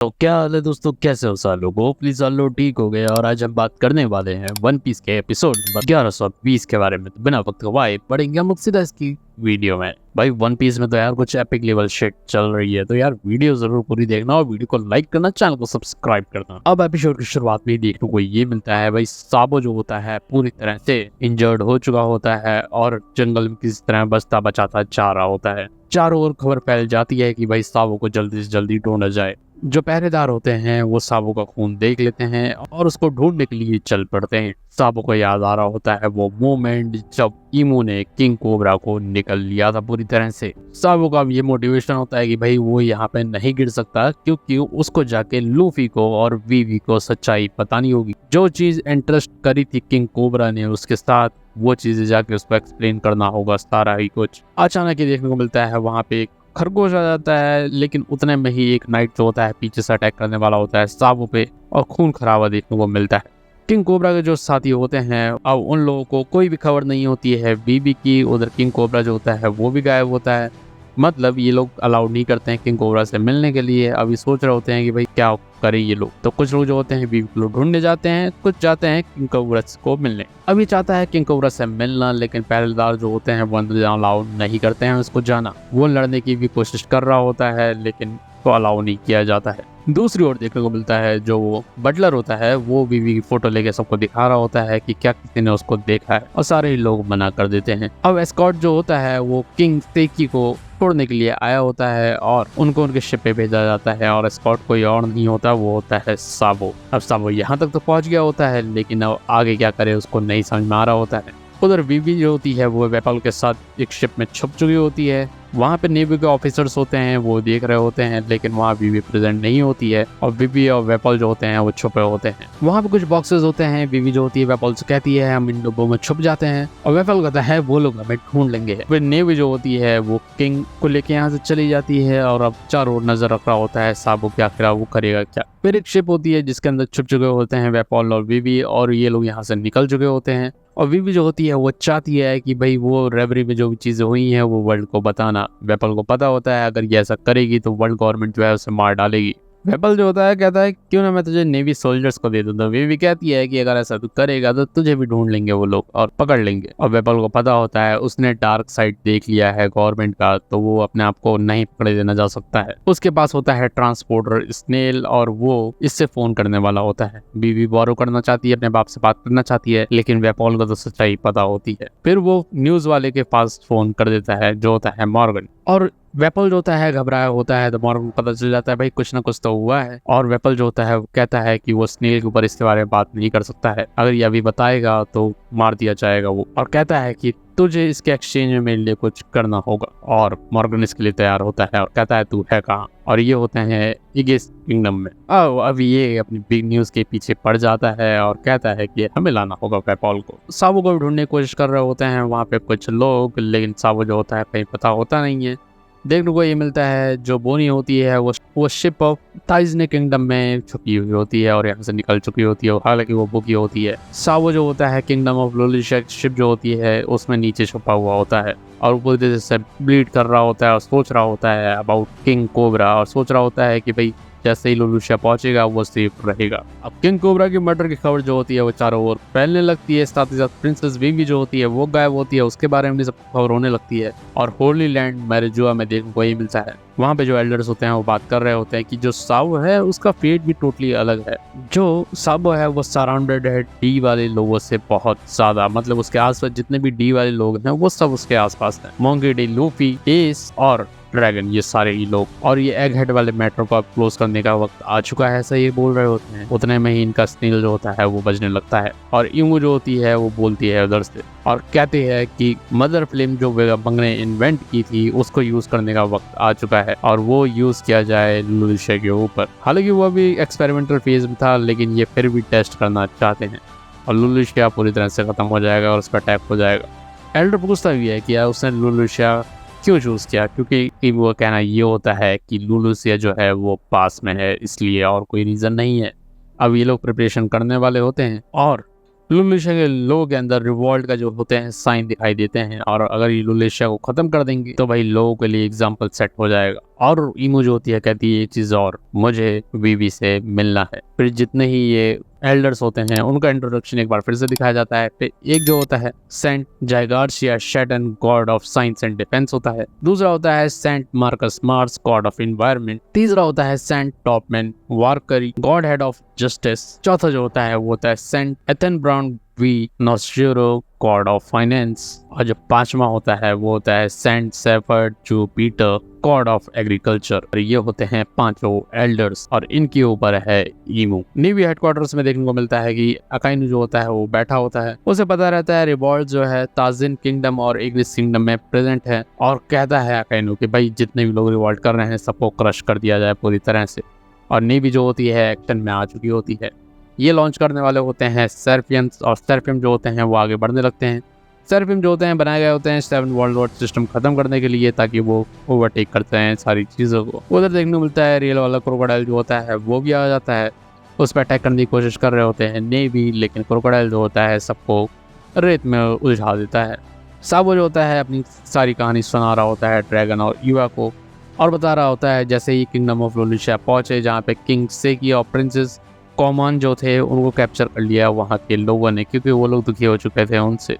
तो क्या हाल है दोस्तों, कैसे हो साल लोग? होपली साल लोग ठीक हो गए। और आज हम बात करने वाले हैं वन पीस के एपिसोड 1120 के बारे में। तो बिना वक्त गवाए पढ़ेंगे हम सीधा इसकी वीडियो में। भाई वन पीस में तो यार कुछ एपिक लेवल शिट चल रही है, तो यार वीडियो जरूर पूरी देखना और वीडियो को लाइक करना, चैनल को सब्सक्राइब करना। अब एपिसोड की शुरुआत में ही देखने को ये मिलता है भाई साबो जो होता है पूरी तरह से इंजर्ड हो चुका होता है और जंगल में किसी तरह बचता बचाता जा रहा होता है। चारों ओर खबर फैल जाती है कि भाई साबो को जल्दी से जल्दी ढूंढा जाए। जो पहरेदार होते हैं वो साबो का खून देख लेते हैं और उसको ढूंढने के लिए चल पड़ते हैं। साबो को याद आ रहा होता है वो मोमेंट जब इमू ने किंग कोबरा को निकल लिया था पूरी तरह से। साबो का ये मोटिवेशन होता है कि भाई वो यहाँ पे नहीं गिर सकता, क्योंकि उसको जाके लूफी को और वीवी को सच्चाई बतानी होगी। जो चीज इंटरेस्ट करी थी किंग कोबरा ने उसके साथ, वो चीजें जाके उसको एक्सप्लेन करना होगा सारा ही कुछ। अचानक ही देखने को मिलता है वहाँ पे एक खरगोश आ जाता है, लेकिन उतने में ही एक नाइट जो होता है पीछे से अटैक करने वाला होता है साबो पे और खून खराबा देखने को मिलता है। किंग कोबरा के जो साथी होते हैं अब उन लोगों को कोई भी खबर नहीं होती है बीबी की। उधर किंग कोबरा जो होता है वो भी गायब होता है। मतलब ये लोग अलाउड नहीं करते हैं किंग कोबरा से मिलने के लिए। अभी सोच रहे होते हैं कि भाई क्या करें ये लोग। तो कुछ लोग जो होते हैं बीबी को ढूंढने जाते हैं, कुछ जाते हैं किंग कोबरा को मिलने। अभी चाहता है किंग कोबरा से मिलना, लेकिन पहरेदार जो होते हैं वो अंदर अलाउड नहीं करते हैं उसको जाना। वो लड़ने की भी कोशिश कर रहा होता है लेकिन को अलाउ नहीं किया जाता है। दूसरी ओर देखने को मिलता है जो वो बटलर होता है वो बीवी की फोटो लेके सबको दिखा रहा होता है कि क्या किसी ने उसको देखा है, और सारे ही लोग मना कर देते हैं। अब एस्कॉर्ट जो होता है वो किंग सेकी को छोड़ने के लिए आया होता है और उनको उनके शिप पे भेजा जाता है। और एस्कॉर्ट कोई और नहीं होता, वो होता है साबो। अब साबो यहाँ तक तो पहुंच गया होता है, लेकिन अब आगे क्या करे उसको नहीं समझ में आ रहा होता है। उधर बीबी जो होती है वो वेपल के साथ एक शिप में छुप चुकी होती है। वहाँ पे नेवी के ऑफिसर्स होते हैं वो देख रहे होते हैं, लेकिन वहाँ बीबी प्रेजेंट नहीं होती है और बीबी और वेपल जो होते हैं वो छुपे होते हैं। वहाँ पे कुछ बॉक्सेस होते हैं। बीबी जो होती है वेपल से कहती है हम इन डब्बों में छुप जाते हैं, और वेपल कहता है वो लोग हमें ढूंढ लेंगे। फिर नेवी जो होती है वो किंग को लेके यहाँ से चली जाती है और अब चारों ओर नजर रख रहा होता है साबो क्या करा, वो करेगा क्या। फिर एक शिप होती है जिसके अंदर छुप चुके होते हैं वेपल और बीबी, और ये लोग यहाँ से निकल चुके होते हैं। और बीबी जो होती है वो चाहती है कि भाई वो रेवरी में जो भी चीजें हुई हैं वो वर्ल्ड को बताना। वेपल को पता होता है अगर ये ऐसा करेगी तो वर्ल्ड गवर्नमेंट जो है उसे मार डालेगी। वेपल जो होता है कहता है क्यों ना मैं तुझे नेवी सोल्जर्स को दे दूं। तो बीबी कहती है कि अगर ऐसा तू करेगा तो तुझे भी ढूंढ लेंगे वो लोग और पकड़ लेंगे। और वेपल को पता होता है उसने डार्क साइड देख लिया है गवर्नमेंट का, तो वो अपने आप को नहीं पकड़े देना जा सकता है। उसके पास होता है ट्रांसपोर्टर स्नेल और वो इससे फोन करने वाला होता है। बीबी बोरो करना चाहती है, अपने बाप से बात करना चाहती है, लेकिन वेपल को तो सच्चाई पता होती है। फिर वो न्यूज वाले के पास फोन कर देता है जो होता है मॉर्गन। और वेपल जो होता है घबराया होता है, तो मॉर्गन को पता चल जाता है भाई कुछ ना कुछ तो हुआ है। और वेपल जो होता है वो कहता है कि वो स्नेल के ऊपर इसके बारे में बात नहीं कर सकता है, अगर ये अभी बताएगा तो मार दिया जाएगा वो। और कहता है कि तुझे इसके एक्सचेंज में मेरे लिए कुछ करना होगा। और मॉर्गन इसके लिए तैयार होता है और कहता है तू है कहाँ। और ये होते हैं इगिस किंगडम में। अब ये अपनी बिग न्यूज के पीछे पड़ जाता है और कहता है कि हमें लाना होगा वेपल को। साबो को ढूंढने की कोशिश कर रहे होते हैं वहाँ पे कुछ लोग, लेकिन साबो जो होता है कहीं पता होता नहीं है। देखने को ये मिलता है जो बोनी होती है वो शिप ऑफ ताइजने किंगडम में छुपी हुई होती है और यहाँ से निकल चुकी होती है, हालांकि वो बुकी होती है। सावो जो होता है किंगडम ऑफ लुलिशा शिप जो होती है उसमें नीचे छुपा हुआ होता है और वो जैसे ब्लीड कर रहा होता है और सोच रहा होता है अबाउट किंग कोबरा, और सोच रहा होता है कि भाई जैसे ही लुलुशिया पहुंचेगा वो सेफ रहेगा। अब किंग कोबरा की मर्डर की खबर जो होती है वो चारों ओर फैलने लगती है। साथ ही साथ प्रिंसेस बीबी जो होती है वो गायब होती है, उसके बारे में भी सब खबर होने लगती है। और होली लैंड मैरिजुआ में देखने को यही मिलता है। वहाँ पे जो एल्डर्स होते हैं वो बात कर रहे होते हैं कि जो साबो है उसका फेट भी टोटली अलग है। जो साबो है वो सराउंडेड है डी वाले लोगों से बहुत ज्यादा, मतलब उसके आसपास जितने भी डी वाले लोग हैं वो सब उसके आसपास हैं। मोंगी डी, लूफी, एस और ड्रैगन, ये सारे ही लोग। और ये एग हेड वाले मैटर को क्लोज करने का वक्त आ चुका है, ऐसा ये बोल रहे होते हैं। उतने में ही इनका स्नेल जो होता है वो बजने लगता है और इमू जो होती है वो बोलती है उधर से और कहते हैं कि मदर फ्लेम जो वेगाबंग ने इन्वेंट की थी उसको यूज करने का वक्त आ चुका है और वो यूज किया जाए लुलिशा के ऊपर। हालांकि वो अभी एक्सपेरिमेंटल फेज में था, लेकिन ये फिर भी टेस्ट करना चाहते हैं और लुलिशा पूरी तरह से खत्म हो जाएगा और उस पर अटैक हो जाएगा। एल्डर पूछता भी है कि यार उसने लुलिशा क्यों चूज किया, क्योंकि वो कहना ये होता है कि लुलिशा जो है वो पास में है, इसलिए, और कोई रीजन नहीं है। अब ये लोग प्रिपरेशन करने वाले होते हैं और लुलिशा के लोगों के अंदर रिवॉल्ट का जो होते हैं साइन दिखाई देते हैं, और अगर ये लुलिशा को खत्म कर देंगे तो भाई लोगों के लिए एग्जाम्पल सेट हो जाएगा। और ईमो जो होती है कहती है ये चीज़ और मुझे वीवी से मिलना है। फिर जितने ही ये एल्डर्स होते हैं उनका इंट्रोडक्शन एक बार फिर से दिखाया जाता है। फिर एक जो होता है सेंट जाइगार्शिया शेटन god of science and defence होता है। दूसरा होता है saint Marcus Mars god of environment. तीसरा होता है सेंट टॉपमैन वारकरी गॉड हेड ऑफ जस्टिस। चौथा जो होता है वो होता है सेंट एथन ब्राउन वी नॉस्ट्रो गॉड ऑफ फाइनेंस। और जो पांचवा होता है वो होता है सेंट सेफर्ड जो पीटर गॉड ऑफ एग्रीकल्चर। और ये होते हैं पांचों एल्डर्स और इनके ऊपर है ईमू। नेवी हेडक्वार्टर्स में देखने को मिलता है कि अकाइनू जो होता है वो बैठा होता है। उसे पता रहता है रिवॉल्ट जो है ताजिन किंगडम और इग्निस किंगडम में प्रेजेंट है और कहता है अकाइनू कि भाई जितने भी लोग रिवॉल्ट कर रहे हैं सबको क्रश कर दिया जाए पूरी तरह से। और नेवी जो होती है एक्शन में आ चुकी होती है। ये लॉन्च करने वाले होते हैं सेराफियंस और सेराफियम जो होते हैं वो आगे बढ़ने लगते हैं। सेराफियम जो होते हैं बनाए गए होते हैं 7 वर्ल्ड वॉर सिस्टम खत्म करने के लिए ताकि वो ओवरटेक करते हैं सारी चीज़ों को। उधर देखने को मिलता है रियल वाला क्रोकोडाइल जो होता है वो भी आ जाता है। उस पर अटैक करने की कोशिश कर रहे होते हैं नेवी, लेकिन क्रोकोडाइल जो होता है सबको रेत में उलझा देता है। साबो जो होता है अपनी सारी कहानी सुना रहा होता है ड्रैगन और ईवा को और बता रहा होता है जैसे ही किंगडम ऑफ लोलिशा पहुंचे जहाँ पे किंग सेकी और प्रिंसेस कॉमन जो थे उनको कैप्चर कर लिया वहाँ के लोगों ने, क्योंकि वो लोग दुखी हो चुके थे उनसे।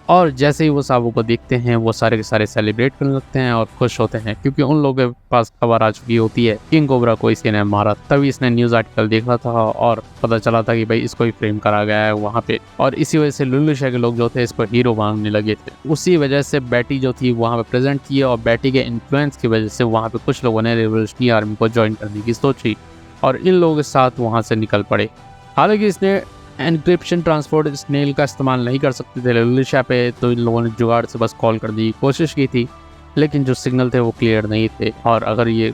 और जैसे ही वो साबो को देखते हैं वो सारे के सारे सेलिब्रेट करने लगते हैं और खुश होते हैं क्योंकि उन लोगों के पास खबर आ चुकी होती है किंग कोबरा को इसी ने मारा। तभी इसने न्यूज़ आर्टिकल देखा था और पता चला था कि भाई इसको ही फ्रेम करा गया है वहाँ पे। और इसी वजह से लुलुशा के लोग जो थे इसको हीरो मानने लगे थे। उसी वजह से बैटी जो थी वहाँ पे प्रेजेंट थी और बैटी के इन्फ्लुएंस की वजह से वहाँ पे कुछ लोगों ने रिवोल्यूशनरी आर्मी को ज्वाइन करने की सोची और इन लोगों के साथ वहाँ से निकल पड़े। हालांकि इसने एनक्रिप्शन ट्रांसपोर्ट स्नेल का इस्तेमाल नहीं कर सकते थे लुलिशा पे, तो इन लोगों ने जुगाड़ से बस कॉल करने की कोशिश की थी, लेकिन जो सिग्नल थे वो क्लियर नहीं थे। और अगर ये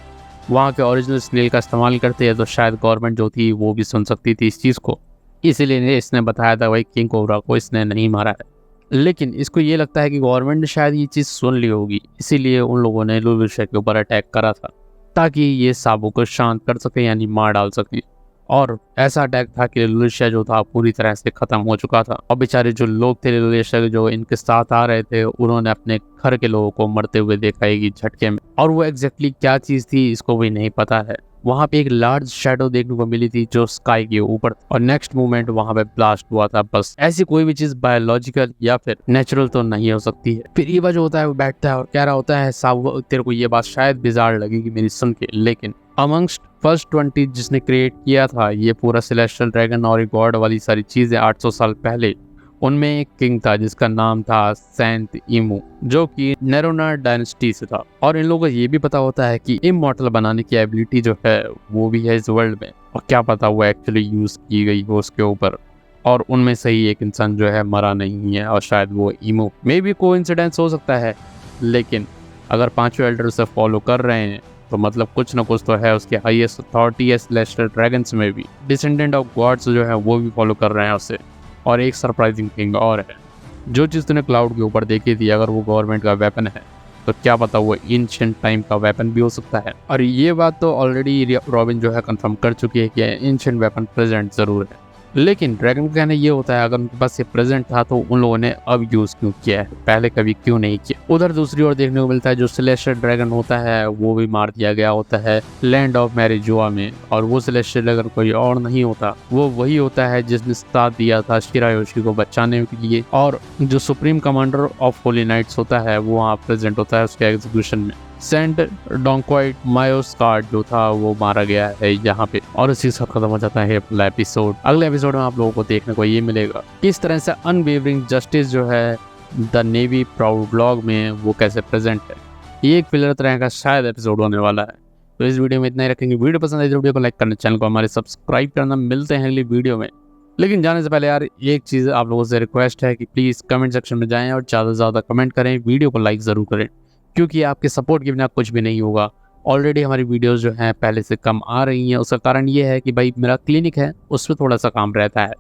वहाँ के ओरिजिनल स्नेल का इस्तेमाल करते तो शायद गवर्नमेंट जो थी वो भी सुन सकती थी इस चीज़ को। इसीलिए इसने बताया था भाई किंग कोबरा को इसने नहीं मारा है, लेकिन इसको ये लगता है कि गवर्नमेंट ने शायद ये चीज़ सुन ली होगी, इसीलिए उन लोगों ने लुलिशा के ऊपर अटैक करा था ताकि ये साबो को शांत कर सके, यानी मार डाल सके। और ऐसा अटैक था कि लुलिशा जो था पूरी तरह से खत्म हो चुका था और बेचारे जो लोग थे लुलिशा के जो इनके साथ आ रहे थे उन्होंने अपने घर के लोगों को मरते हुए देखा एक झटके में। और वो एग्जैक्टली क्या चीज़ थी इसको भी नहीं पता है। वहाँ पे एक लार्ज शैडो देखने को मिली थी जो स्काई के ऊपर और नेक्स्ट मोमेंट वहाँ पे ब्लास्ट हुआ था। बस ऐसी कोई भी चीज़ बायोलॉजिकल या फिर नेचुरल तो नहीं हो सकती है। फिर ईवा जो होता है वो बैठता है और कह रहा होता है साबो तेरे को ये बात शायद बिजार लगेगी मेरी सुन के, लेकिन अमंगस्ट फर्स्ट 20 जिसने क्रिएट किया था ये पूरा सेलेस्टियल ड्रैगन और गॉड वाली सारी चीज़ें 800 साल पहले, उनमें एक किंग था जिसका नाम था सेंट ईमू जो कि नेरोना डायनेस्टी से था। और इन लोगों को ये भी पता होता है कि इमॉर्टल बनाने की एबिलिटी जो है वो भी है इस वर्ल्ड में, और क्या पता वो एक्चुअली यूज़ की गई हो उसके ऊपर। और उनमें से ही एक इंसान जो है मरा नहीं है और शायद वो ईमू मे भी कोइंसिडेंस हो सकता है, लेकिन अगर पांचों एल्डर से फॉलो कर रहे हैं तो मतलब कुछ ना कुछ तो है। उसके हाईएस्ट अथॉरिटी है सेलेस्टियल ड्रैगन्स में भी, डिसेंडेंट ऑफ गॉड्स जो है वो भी फॉलो कर रहे हैं उसे। और एक सरप्राइजिंग थिंग और है, जो चीज़ तूने क्लाउड के ऊपर देखी थी अगर वो गवर्नमेंट का वेपन है तो क्या पता वो एंशिएंट टाइम का वेपन भी हो सकता है। और ये बात तो ऑलरेडी रॉबिन जो है कंफर्म कर चुकी है कि एंशिएंट वेपन प्रेजेंट ज़रूर है, लेकिन ड्रैगन का कहना ये होता है अगर उनके पास ये प्रेजेंट था तो उन लोगों ने अब यूज़ क्यों किया है, पहले कभी क्यों नहीं किया। उधर दूसरी ओर देखने को मिलता है जो सेलेस्टियल ड्रैगन होता है वो भी मार दिया गया होता है लैंड ऑफ मैरिजुआ में। और वो सेलेस्टियल ड्रैगन कोई और नहीं होता, वो वही होता है जिसने साथ दिया था शिरायोशी को बचाने के लिए। और जो supreme commander of holy knights होता है वो वहाँ प्रेजेंट होता है उसके एग्जीक्यूशन में। सेंट डोंक्वाइट मायोस्कार्ड जो था वो मारा गया है यहाँ पे। और इसी के साथ खत्म हो जाता है अगला एपिसोड। अगले एपिसोड में आप लोगों को देखने को ये मिलेगा किस तरह से अनवेवरिंग जस्टिस जो है द नेवी प्राउड ब्लॉग में वो कैसे प्रेजेंट है। ये एक फिलर तरह का शायद एपिसोड होने वाला है। तो इस वीडियो में इतना ही रखेंगे। वीडियो पसंद आई तो वीडियो को लाइक करना, चैनल को हमारे सब्सक्राइब करना। मिलते हैं अगली वीडियो में, लेकिन जाने से पहले यार एक चीज़ आप लोगों से रिक्वेस्ट है कि प्लीज़ कमेंट सेक्शन में जाएं और ज़्यादा से ज़्यादा कमेंट करें, वीडियो को लाइक ज़रूर करें, क्योंकि आपके सपोर्ट के बिना कुछ भी नहीं होगा। ऑलरेडी हमारी वीडियोस जो हैं पहले से कम आ रही हैं, उसका कारण ये है कि भाई मेरा क्लिनिक है उस पर थोड़ा सा काम रहता है,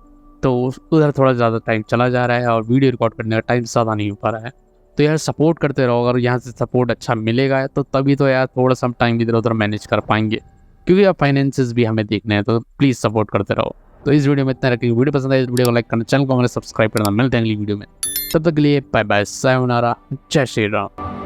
तो उधर थोड़ा ज़्यादा टाइम चला जा रहा है और वीडियो रिकॉर्ड करने का टाइम ज़्यादा नहीं हो पा रहा है। तो यार सपोर्ट करते रहो, अगर यहाँ से सपोर्ट अच्छा मिलेगा तो तभी तो यार थोड़ा सा टाइम इधर उधर मैनेज कर पाएंगे, क्योंकि अब फाइनेंसेस भी हमें देखने हैं। तो प्लीज़ सपोर्ट करते रहो। तो इस वीडियो में इतना रखेंगे। वीडियो पसंद आए तो वीडियो को लाइक करना, चैनल को हमारे सब्सक्राइब करना। मिलते हैं अगली वीडियो में, तब तक के लिए बाय बाय, सायोनारा, जय श्री राम।